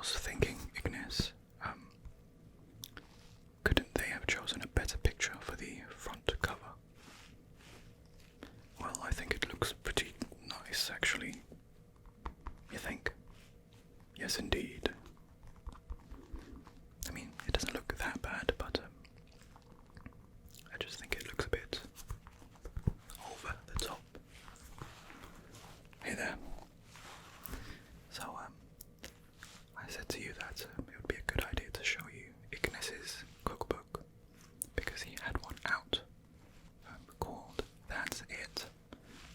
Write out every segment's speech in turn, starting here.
was thinking, Ignis, couldn't they have chosen a better picture for the front cover? Well, I think it looks pretty nice, actually. You think? Yes, indeed. I mean, it doesn't look that bad, but I just think it looks a bit over the top. Hey there. So, I said to you that it would be a good idea to show you Ignis's cookbook, because he had one out called That's It.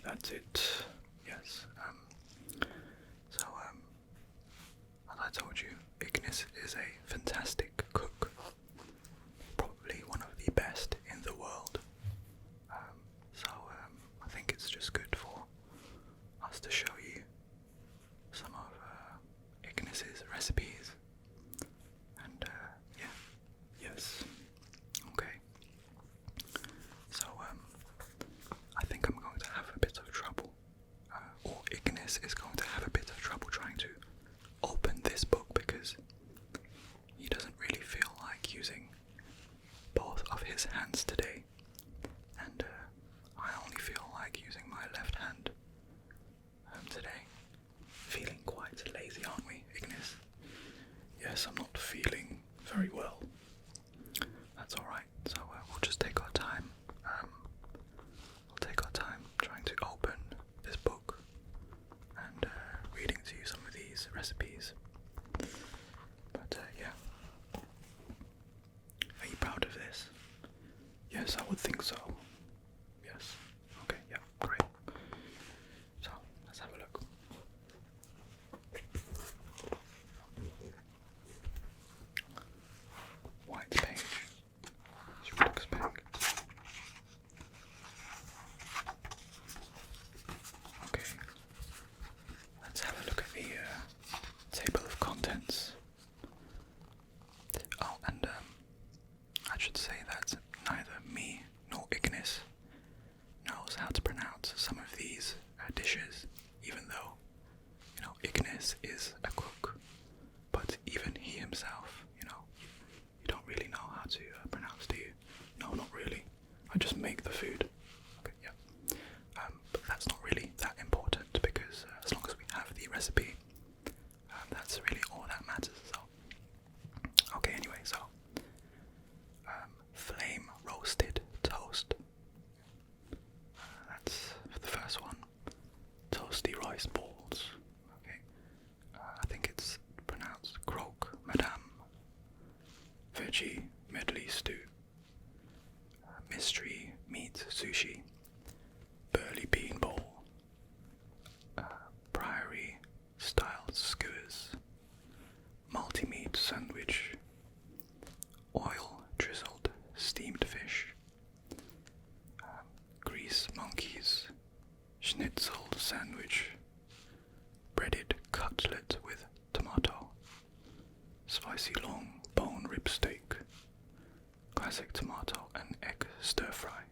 That's It. Yes. So, as I told you, Ignis is a fantastic cook. Probably one of the best in the world. So, I think it's just good for us to show you some of Ignis's recipes. And, yeah. Yes. Okay. So, I think I'm going to have a bit of trouble, or Ignis is going to have a bit of trouble trying to open this book, because he doesn't really feel like using both of his hands today, and I only feel like using my left hand today. Feeling quite lazy, aren't we, Ignis? Yes, I'm not feeling very well. That's alright, so we'll just take our time. We'll take our time trying to open this book and reading to you some of these recipes. But yeah. Are you proud of this? Yes, I would think so. Yes. Okay, yeah, great. So, let's have a look. White page, as you would expect. Okay, let's have a look at the table of contents. Oh, and I should say that neither me nor Ignis knows how to pronounce some of these dishes, even though, you know, Ignis is a cook, but even he himself, you know, you don't really know how to pronounce, do you? No, not really. I just make the food. Okay, yeah. But that's not really that important, because as long as we have the recipe, that's really all that matters. So, okay, anyway, so flame roasted toast. That's for the first one. Toasty rice balls. Okay, I think it's pronounced croque madame. Veggie medley stew. Mystery meat sushi. Burley bean bowl. Priory style skewers. Multi-meat sandwich. Oil drizzled steamed fish. Grease monkeys. Schnitzel sandwich. Breaded cutlet with tomato. Spicy long bone rib steak. Classic tomato and egg stir fry.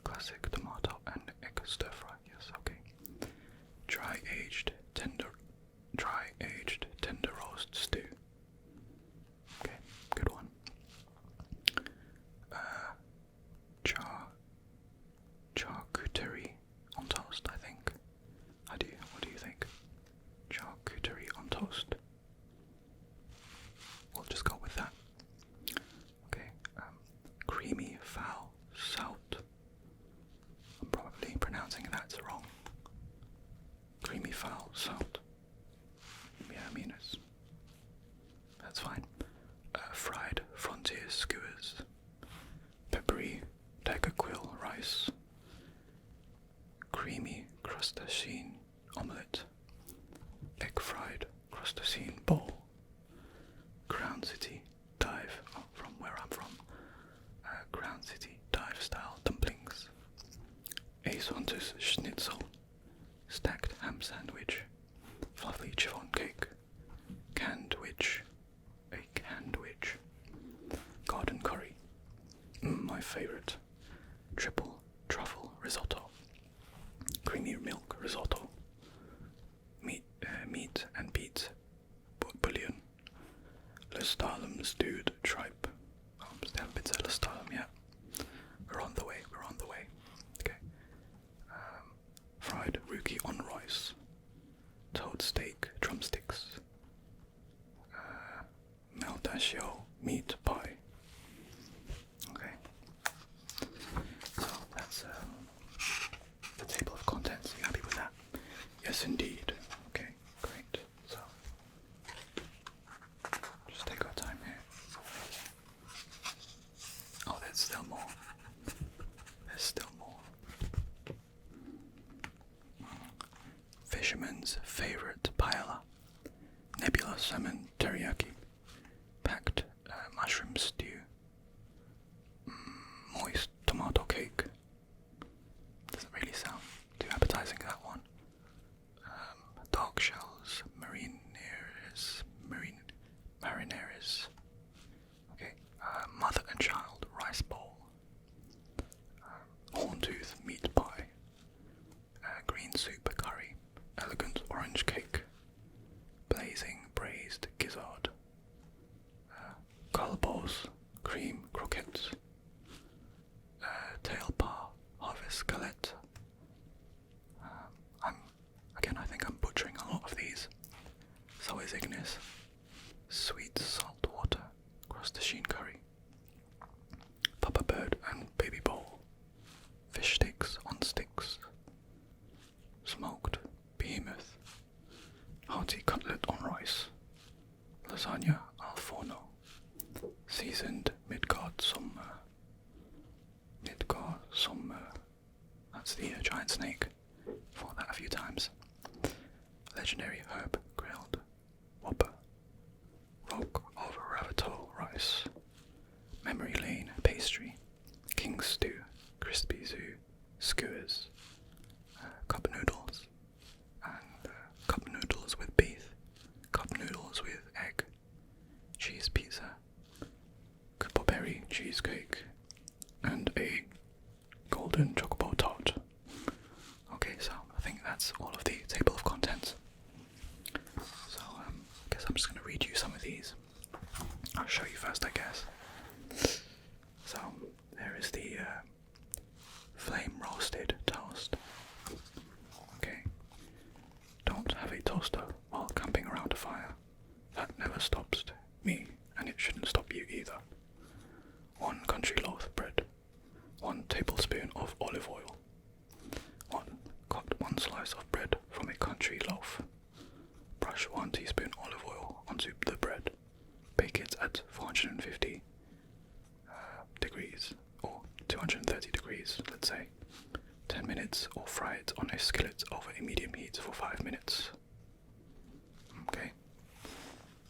Classic tomato and egg stir fry. Yes, okay. Dry aged tender roast stew. Okay, good one. Charcuterie on toast, I think. What do you think? Charcuterie on toast. We'll just go with that. Okay, creamy fowl salt. I'm probably pronouncing that wrong. Creamy fowl salt. Yeah, I mean that's fine. Fried frontier skewers. Peppery tiger quill rice. Creamy crustacean omelette. Egg fried crustacean bowl. Crown City dive, from where I'm from. Crown City dive style dumplings. Ace Hunter's schnitzel. Stacked ham sandwich. Fluffy chiffon cake. Canned witch. A canned witch. Garden curry. My favorite. Triple truffle risotto. Creamy milk risotto. Meat fisherman's favourite paella, nebula salmon teriyaki, packed mushroom stew, moist tomato cake. Doesn't really sound too appetizing, that one. Dark shells, marinares. Okay, mother and child rice bowl, horntooth meat pie, green soup curry, elegant orange cake, blazing braised gizzard, collarbones, cream croquettes, tail par, harvest galette. I think I'm butchering a lot of these. So is Ignis. Sweet salt water, crustacean curry, papa bird and baby bowl, fish sticks on sticks, smoked behemoth, hearty cutlet on rice, lasagna al forno, seasoned Midgard sommer. That's the giant snake. Fought that a few times. Legendary herb grilled whopper, rogue of ravito rice, memory lane pastry, king stew, crispy zoo, skewers, cup noodles, and cup noodles with beef, cup noodles with egg, cheese pizza, berry cheesecake, and a golden chocobo tart. Okay, so I think that's all of the table of contents. So I guess I'm just going to read you some of these. I'll show you first, I guess. So there is the flame roasted toast. Okay. Don't have a toaster while camping around a fire. That never stops me, and it shouldn't stop you either. 1 country loaf bread, 1 tablespoon of olive oil, cut 1 slice of bread from a country loaf, brush 1 teaspoon olive oil onto the bread, bake it at 450 degrees, or 230 degrees, let's say, 10 minutes, or fry it on a skillet over a medium heat for 5 minutes. Okay,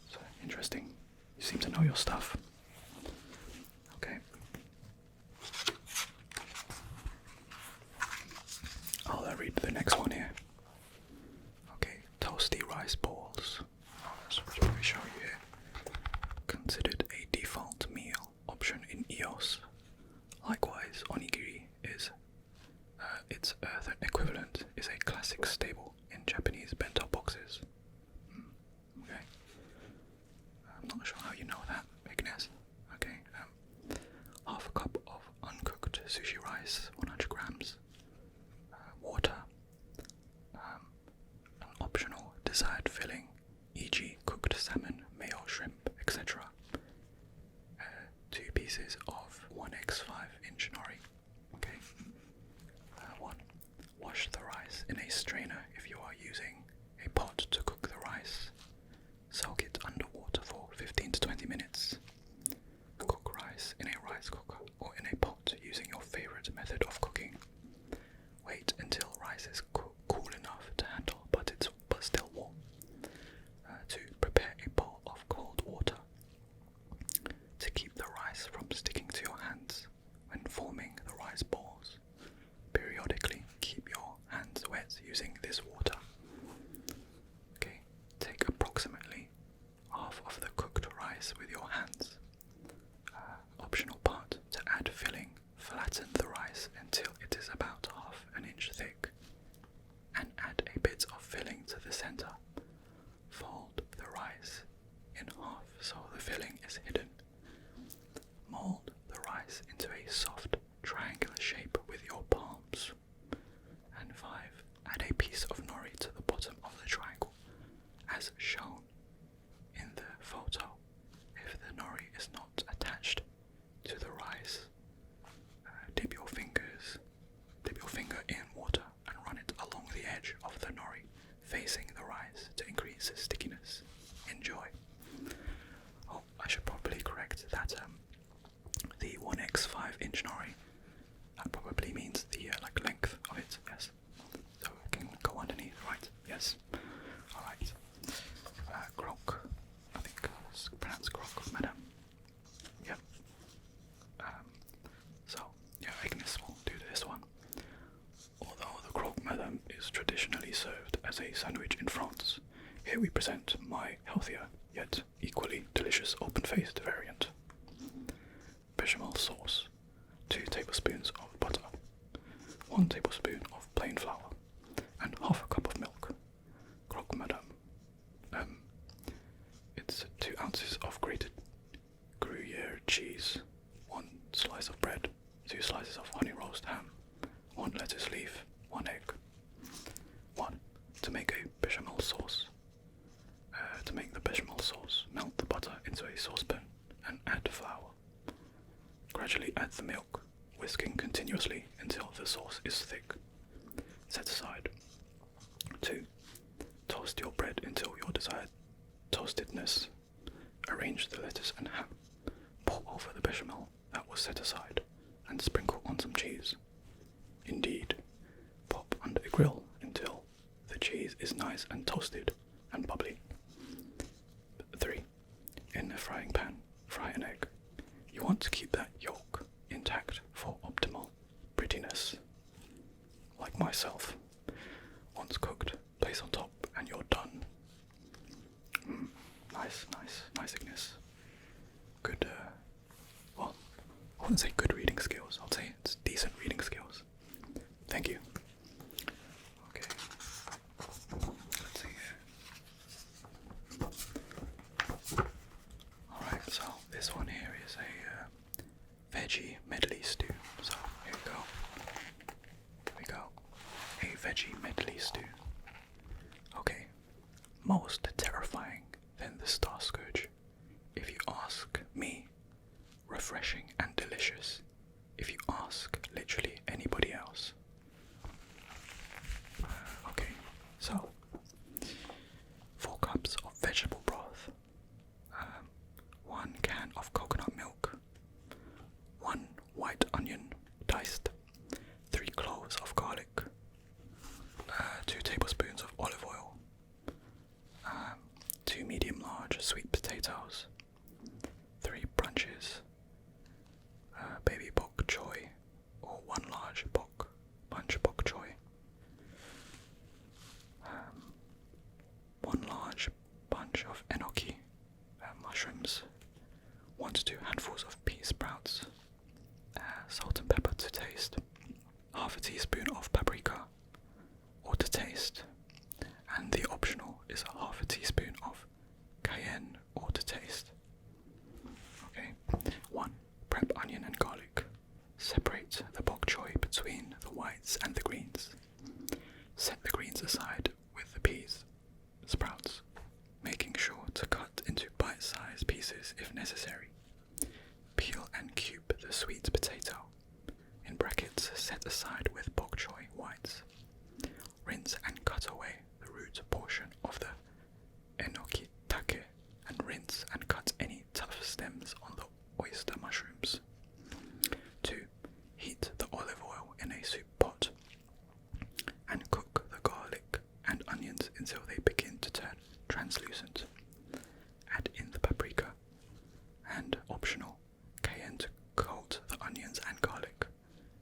so interesting, you seem to know your stuff. Okay. I'll read the next one here. Okay, toasty rice balls. That's what we show you here. Considered a default meal option in EOS. Likewise, onigiri is its earthen equivalent is a classic staple in Japanese bento boxes. Okay. I'm not sure how you know that, Ignis. Okay. Half a cup of uncooked sushi rice, 100 grams, water, an optional desired filling, e.g. cooked salmon, mayo, shrimp, etc. 2 pieces of 1x5-inch nori. Okay. 1. Wash the rice in a strainer if you are using a pot to cook the rice. Soak it underwater for 15 to 20 minutes. Cook rice in a rice cooker or in a pot using your favorite method of cooking. Wait until rice is cool enough to handle but still warm. To prepare a bowl of cold water. To keep the rice from sticking to your hands when forming the rice balls. Periodically keep your hands wet using this water. Okay, take approximately half of the cooked rice with your hands. Optional part, to add filling, flatten the rice until it is about half an inch thick, and add a bit of filling to the center. Fold the rice in half so the filling is hidden. Mold the rice into a soft triangular shape with your palms. And 5. Add a piece of nori to the bottom of the triangle, as shown in the photo. If the nori is not attached to the rice, dip your finger in water and run it along the edge of the nori, facing the rice to increase stickiness. Enjoy. Oh, I should probably correct that. The 1x5-inch nori, that probably means the length of it. Yes. So it can go underneath, right? Yes. served as a sandwich in France. Here we present my healthier, yet equally delicious open-faced variant. Bechamel sauce, 2 tablespoons of butter, 1 tablespoon of plain flour, and half a cup of milk. Croque madame. It's 2 ounces of grated Gruyere cheese, 1 slice of bread, 2 slices of honey roast ham, 1 lettuce leaf, 1 egg. 1. To make a bechamel sauce. To make the bechamel sauce, melt the butter into a saucepan and add flour. Gradually add the milk, whisking continuously until the sauce is thick. Set aside. 2. Toast your bread until your desired toastedness. Arrange the lettuce and ham. Pour over the bechamel that was set aside and sprinkle on some cheese. Indeed, pop under a grill until the cheese is nice and toasted and bubbly. 3. In a frying pan, fry an egg. You want to keep that yolk intact for optimal prettiness. Like myself. Once cooked, place on top and you're done. Nice Ignis. Good, well, I wouldn't say good reading skills, I'll say it's decent reading skills. Thank you. Okay, let's see here. Alright, so this one here is a veggie medley stew. So here we go. A veggie medley stew. Okay, most terrifying than the star scourge. If you ask me, refreshing and delicious. If you ask literally anybody else. Okay, so 4 cups of vegetable broth, 1 can of coconut milk, 1 white onion diced, 3 cloves of garlic, 2 tablespoons of olive oil, 2 medium-large sweet potatoes, 3 bunches, baby bok choy, or 1 large bunch bok choy, 1 large bunch of enoki mushrooms, 1 to 2 handfuls of pea sprouts, salt and pepper to taste, half a teaspoon of paprika, or to taste, and the optional is a half a teaspoon of cayenne, or to taste. Okay. 1. Prep onion and garlic. Separate the bok choy between the whites and the greens. Set the greens aside with the peas, sprouts, making sure to cut into bite-sized pieces if necessary. Peel and cube the sweet potato, in brackets set aside with bok choy whites. Rinse and cut away the root portion of the enoki take, and rinse and cut any tough stems on the oyster mushrooms. 2. Heat the olive oil in a soup pot and cook the garlic and onions until they begin to turn translucent. Add in the paprika and, optional, cayenne to coat the onions and garlic,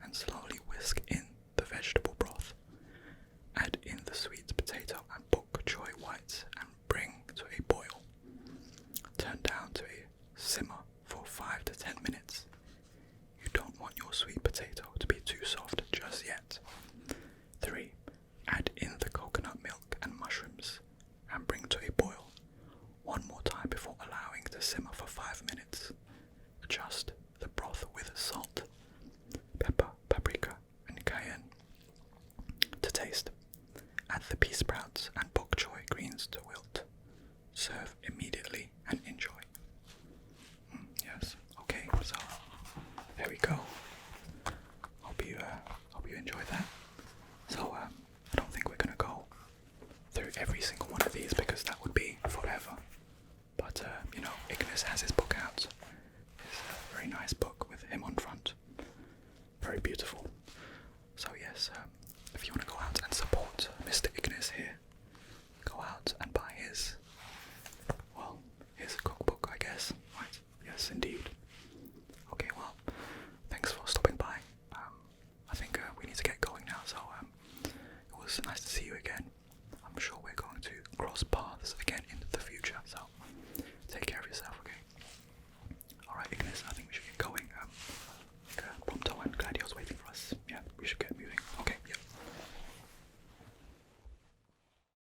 and slowly whisk in the vegetable broth. Add in the sweet potato and bok choy whites and bring to a boil. Turn down to a simmer for 5 to 10 minutes. You don't want your sweet potato to be too soft just yet. 3. Add in the coconut milk and mushrooms and bring to a boil. 1 more time before allowing to simmer for 5 minutes. Adjust the broth with salt, pepper, paprika, and cayenne. To taste, add the pea sprouts and bok choy greens to wilt. Serve immediately and enjoy. Yes, okay, so there we go. Hope you enjoyed that. So I don't think we're gonna go through every single one of these because that would be forever. But Ignis has his book out. It's a very nice book with him on front. Very beautiful. So yes, if you want to go out and support Mr. Ignis here, go out and buy his cookbook, I guess. Right? Yes, indeed. Okay, well, thanks for stopping by. I think we need to get going now, so it was nice to see you again. others. Again,